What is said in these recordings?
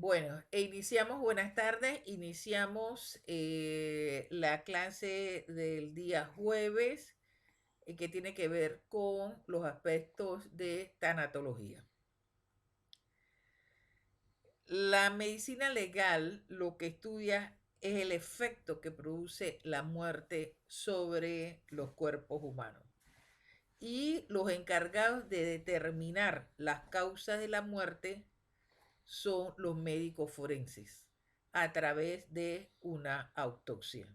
Bueno, buenas tardes, iniciamos la clase del día jueves que tiene que ver con los aspectos de tanatología. La medicina legal lo que estudia es el efecto que produce la muerte sobre los cuerpos humanos. Y los encargados de determinar las causas de la muerte son los médicos forenses a través de una autopsia.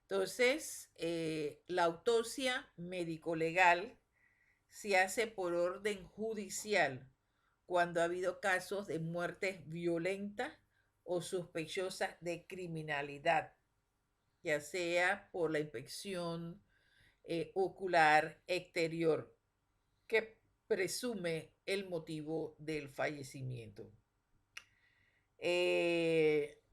Entonces, la autopsia médico-legal se hace por orden judicial cuando ha habido casos de muertes violentas o sospechosas de criminalidad, ya sea por la infección ocular exterior que presume el motivo del fallecimiento. Eh,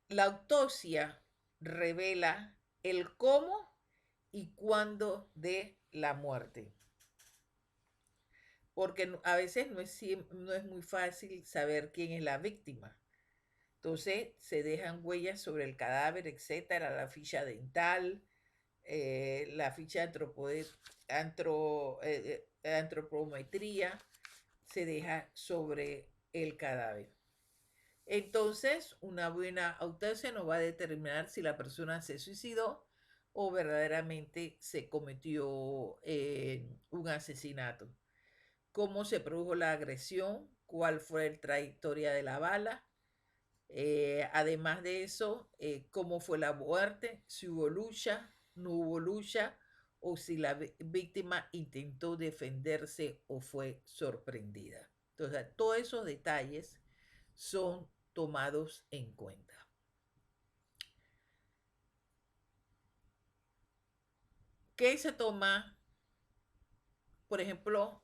la autopsia revela el cómo y cuándo de la muerte. Porque a veces no es muy fácil saber quién es la víctima. Entonces se dejan huellas sobre el cadáver, etcétera, la ficha dental, la ficha antropometría se deja sobre el cadáver. Entonces, una buena autopsia nos va a determinar si la persona se suicidó o verdaderamente se cometió un asesinato. Cómo se produjo la agresión, cuál fue la trayectoria de la bala. Además de eso, cómo fue la muerte, si hubo lucha, no hubo lucha, o si la víctima intentó defenderse o fue sorprendida. Entonces, todos esos detalles son tomados en cuenta. ¿Qué se toma, por ejemplo,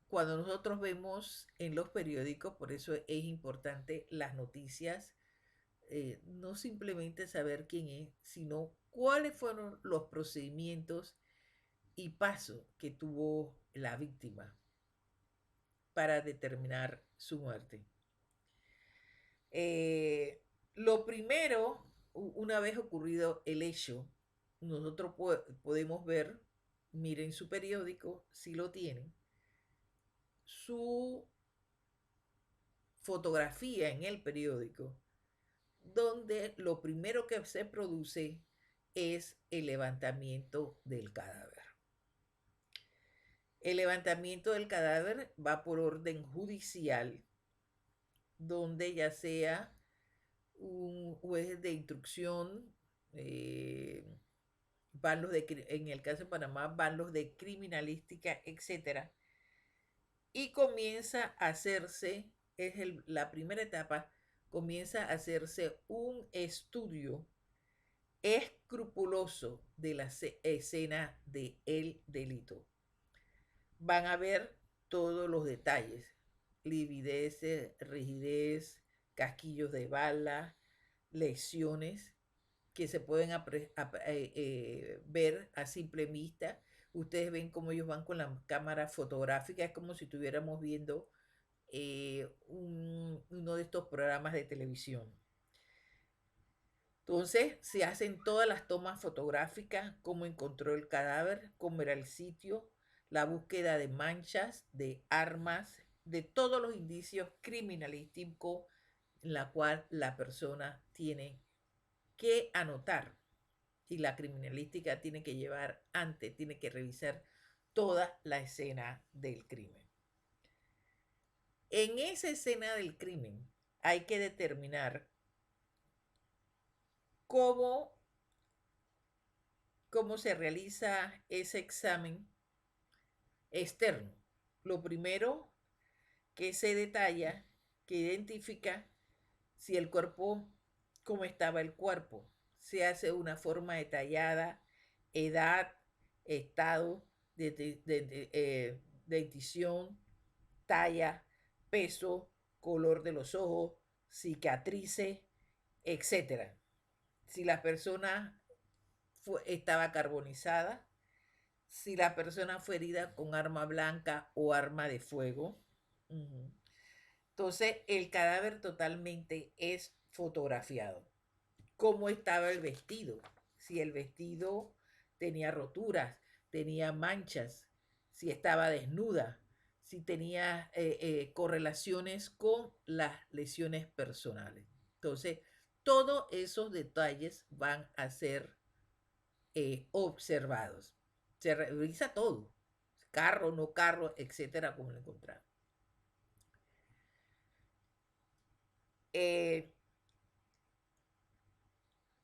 cuando nosotros vemos en los periódicos? Por eso es importante las noticias, no simplemente saber quién es, sino cuáles fueron los procedimientos y pasos que tuvo la víctima para determinar su muerte. Lo primero, una vez ocurrido el hecho, nosotros podemos ver, miren su periódico, si lo tienen, su fotografía en el periódico, donde lo primero que se produce es el levantamiento del cadáver. El levantamiento del cadáver va por orden judicial, donde ya sea un juez de instrucción, en el caso de Panamá, van los de criminalística, etcétera, y comienza a hacerse, la primera etapa, comienza a hacerse un estudio escrupuloso de la escena del delito. Van a ver todos los detalles, lividez, rigidez, casquillos de bala, lesiones que se pueden ver a simple vista. Ustedes ven cómo ellos van con la cámara fotográfica, es como si estuviéramos viendo uno de estos programas de televisión. Entonces se hacen todas las tomas fotográficas, cómo encontró el cadáver, cómo era el sitio, la búsqueda de manchas, de armas, de todos los indicios criminalísticos en la cual la persona tiene que anotar. Y la criminalística tiene que llevar antes, tiene que revisar toda la escena del crimen. En esa escena del crimen hay que determinar cómo, cómo se realiza ese examen externo. Lo primero que se detalla, que identifica si el cuerpo, cómo estaba el cuerpo. Se hace de una forma detallada, edad, estado, dentición, talla, peso, color de los ojos, cicatrices, etcétera. Si la persona estaba carbonizada, si la persona fue herida con arma blanca o arma de fuego. Entonces, el cadáver totalmente es fotografiado. ¿Cómo estaba el vestido? Si el vestido tenía roturas, tenía manchas, si estaba desnuda, si tenía correlaciones con las lesiones personales. Entonces, todos esos detalles van a ser observados. Se revisa todo, carro, no carro, etcétera, como lo encontramos. Eh,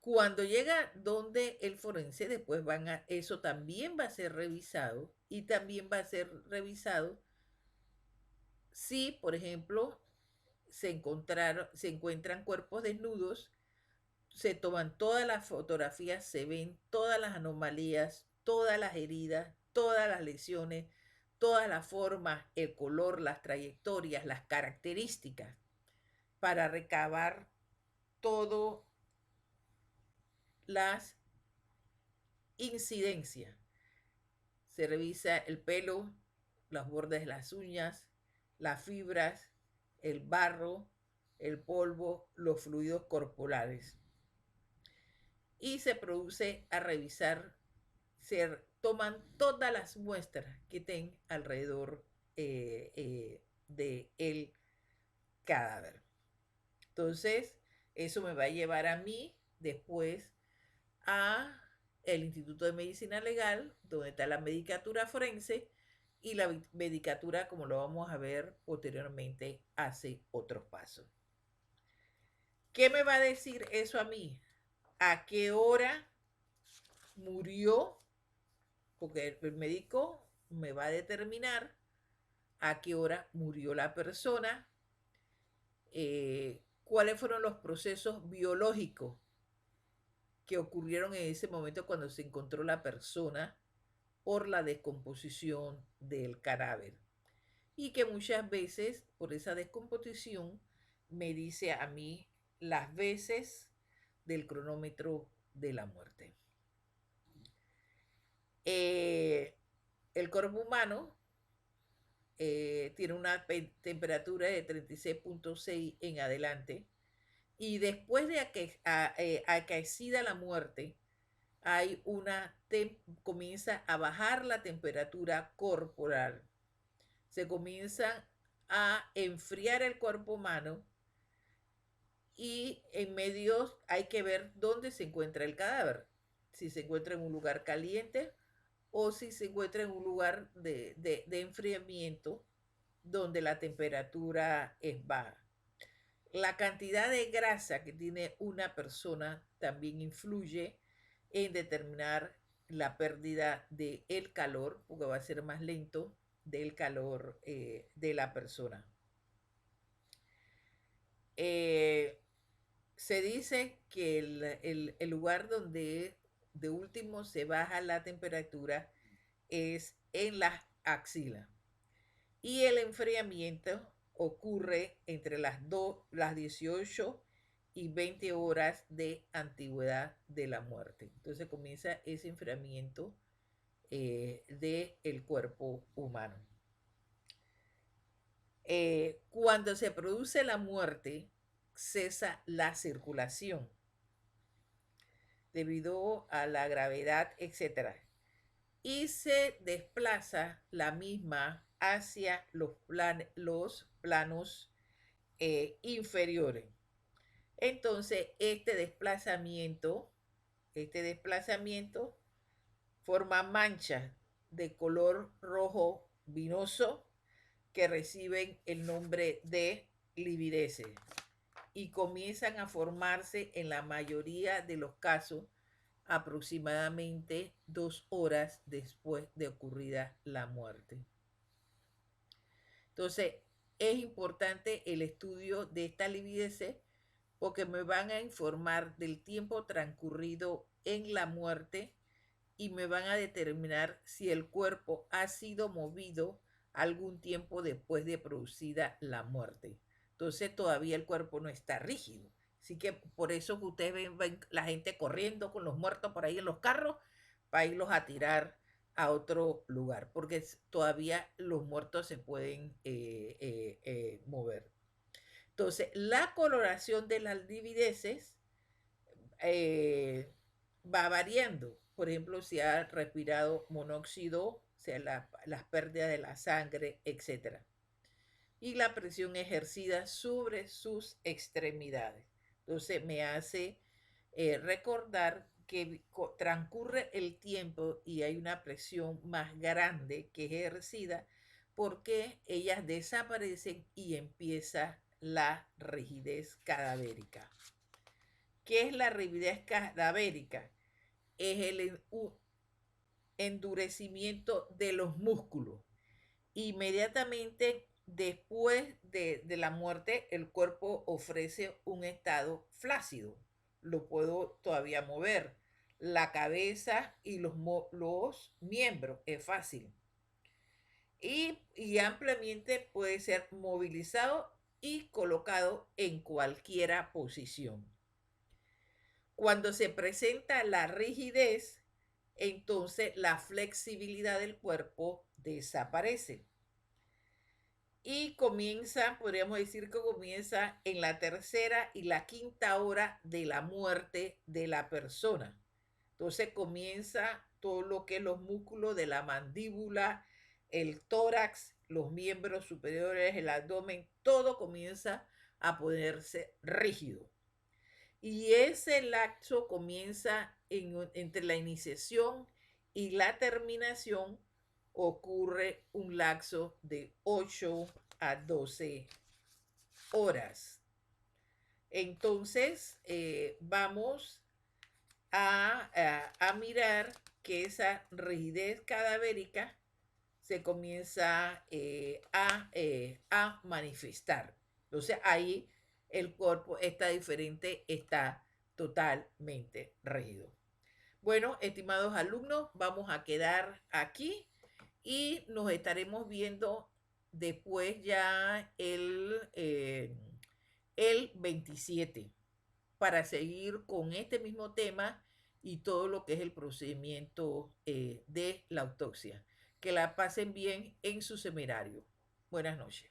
Cuando llega donde el forense, después eso también va a ser revisado y también va a ser revisado si, por ejemplo, se encuentran cuerpos desnudos, se toman todas las fotografías, se ven todas las anomalías, todas las heridas, todas las lesiones, todas las formas, el color, las trayectorias, las características, para recabar todas las incidencias. Se revisa el pelo, los bordes de las uñas, las fibras, el barro, el polvo, los fluidos corporales. Y se produce a revisar, se toman todas las muestras que estén alrededor del cadáver. Entonces, eso me va a llevar a mí después a el Instituto de Medicina Legal, donde está la medicatura forense, y la medicatura, como lo vamos a ver posteriormente, hace otros pasos. ¿Qué me va a decir eso a mí? ¿A qué hora murió? Porque el médico me va a determinar a qué hora murió la persona, cuáles fueron los procesos biológicos que ocurrieron en ese momento cuando se encontró la persona por la descomposición del cadáver. Y que muchas veces por esa descomposición me dice a mí las veces del cronómetro de la muerte. El cuerpo humano tiene una temperatura de 36.6 en adelante y después de acaecida la muerte, hay comienza a bajar la temperatura corporal. Se comienza a enfriar el cuerpo humano y en medio hay que ver dónde se encuentra el cadáver. Si se encuentra en un lugar caliente o si se encuentra en un lugar de enfriamiento donde la temperatura es baja. La cantidad de grasa que tiene una persona también influye en determinar la pérdida del calor, porque va a ser más lento del calor de la persona. Se dice que el lugar donde de último se baja la temperatura es en las axilas. Y el enfriamiento ocurre entre las 18 y 20 horas de antigüedad de la muerte. Entonces comienza ese enfriamiento del cuerpo humano. Cuando se produce la muerte, cesa la circulación debido a la gravedad, etc. Y se desplaza la misma hacia los planos inferiores. Entonces, este desplazamiento forma manchas de color rojo vinoso que reciben el nombre de livideces y comienzan a formarse en la mayoría de los casos aproximadamente 2 horas después de ocurrida la muerte. Entonces, es importante el estudio de esta lividez porque me van a informar del tiempo transcurrido en la muerte y me van a determinar si el cuerpo ha sido movido algún tiempo después de producida la muerte. Entonces todavía el cuerpo no está rígido. Así que por eso que ustedes ven la gente corriendo con los muertos por ahí en los carros para irlos a tirar a otro lugar, porque todavía los muertos se pueden mover. Entonces, la coloración de las livideces va variando. Por ejemplo, si ha respirado monóxido, o sea, las pérdidas de la sangre, etc. Y la presión ejercida sobre sus extremidades. Entonces, me hace recordar que transcurre el tiempo y hay una presión más grande que es ejercida porque ellas desaparecen y empieza la rigidez cadavérica. ¿Qué es la rigidez cadavérica? Es el endurecimiento de los músculos. Inmediatamente después de la muerte, el cuerpo ofrece un estado flácido. Lo puedo todavía mover. La cabeza y los miembros es fácil. Y ampliamente puede ser movilizado y colocado en cualquiera posición. Cuando se presenta la rigidez, entonces la flexibilidad del cuerpo desaparece. Y comienza, podríamos decir que comienza en la tercera y la quinta hora de la muerte de la persona. Entonces comienza todo lo que es los músculos de la mandíbula, el tórax, los miembros superiores, el abdomen, todo comienza a ponerse rígido. Y ese lapso comienza entre la iniciación y la terminación, ocurre un lapso de 8 a 12 horas. Entonces, vamos a mirar que esa rigidez cadavérica se comienza a manifestar. Entonces, ahí el cuerpo está diferente, está totalmente rígido. Bueno, estimados alumnos, vamos a quedar aquí y nos estaremos viendo después ya el 27 para seguir con este mismo tema y todo lo que es el procedimiento de la autopsia. Que la pasen bien en su seminario. Buenas noches.